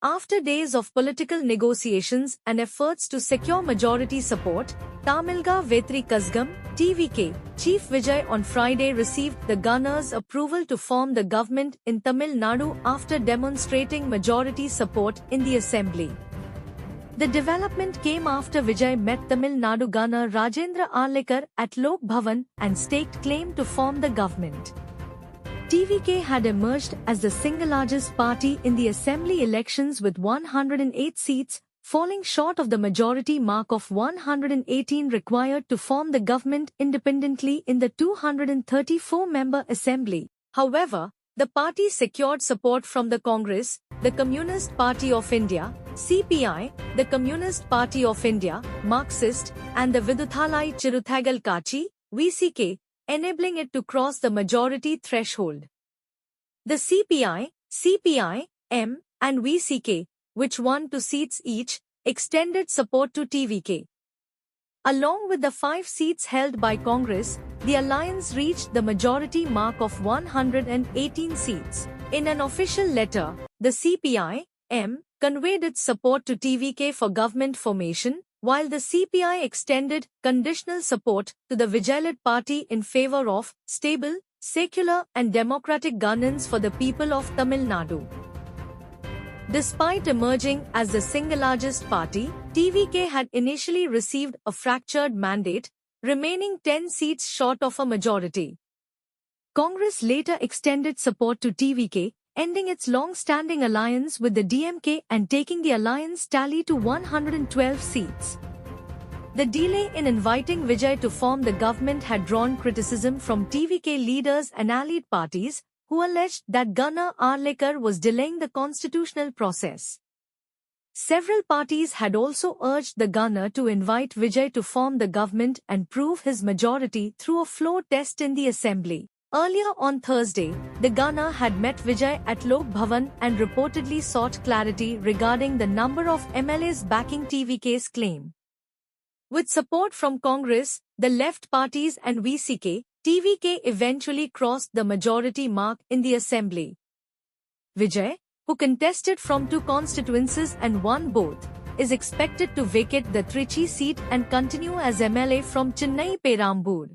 After days of political negotiations and efforts to secure majority support, Tamilga Vetri Kazhagam, TVK, Chief Vijay on Friday received the governors' approval to form the government in Tamil Nadu after demonstrating majority support in the assembly. The development came after Vijay met Tamil Nadu governor Rajendra Arlikar at Lok Bhavan and staked claim to form the government. TVK had emerged as the single largest party in the assembly elections with 108 seats, falling short of the majority mark of 118 required to form the government independently in the 234-member assembly. However, the party secured support from the Congress, the Communist Party of India, CPI, the Communist Party of India, Marxist, and the Viduthalai Chiruthagal Kachi, VCK, enabling it to cross the majority threshold. The CPI, CPI-M, and VCK, which won 2 seats each, extended support to TVK. Along with the 5 seats held by Congress, the alliance reached the majority mark of 118 seats. In an official letter, the CPI-M conveyed its support to TVK for government formation, while the CPI extended conditional support to the Vijay-led party in favor of stable, secular and democratic governance for the people of Tamil Nadu. Despite emerging as the single largest party, TVK had initially received a fractured mandate, remaining 10 seats short of a majority. Congress later extended support to TVK, ending its long-standing alliance with the DMK and taking the alliance tally to 112 seats. The delay in inviting Vijay to form the government had drawn criticism from TVK leaders and allied parties, who alleged that Governor Arlikar was delaying the constitutional process. Several parties had also urged the governor to invite Vijay to form the government and prove his majority through a floor test in the assembly. Earlier on Thursday, the governor had met Vijay at Lok Bhavan and reportedly sought clarity regarding the number of MLAs backing TVK's claim. With support from Congress, the left parties and VCK, TVK eventually crossed the majority mark in the assembly. Vijay, who contested from 2 constituencies and won both, is expected to vacate the Trichy seat and continue as MLA from Chennai Perambur.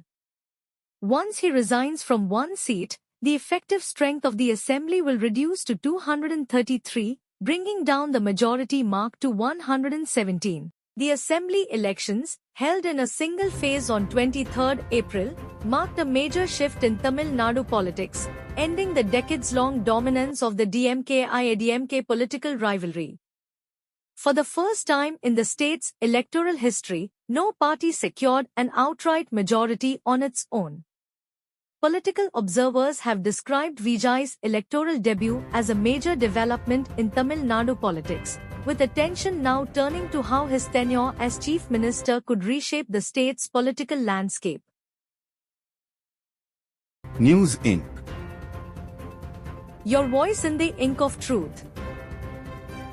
Once he resigns from 1 seat, the effective strength of the assembly will reduce to 233, bringing down the majority mark to 117. The assembly elections, held in a single phase on 23 April, marked a major shift in Tamil Nadu politics, ending the decades-long dominance of the DMK-AIADMK political rivalry. For the first time in the state's electoral history, no party secured an outright majority on its own. Political observers have described Vijay's electoral debut as a major development in Tamil Nadu politics, with attention now turning to how his tenure as chief minister could reshape the state's political landscape. News Inc. Your voice in the ink of truth.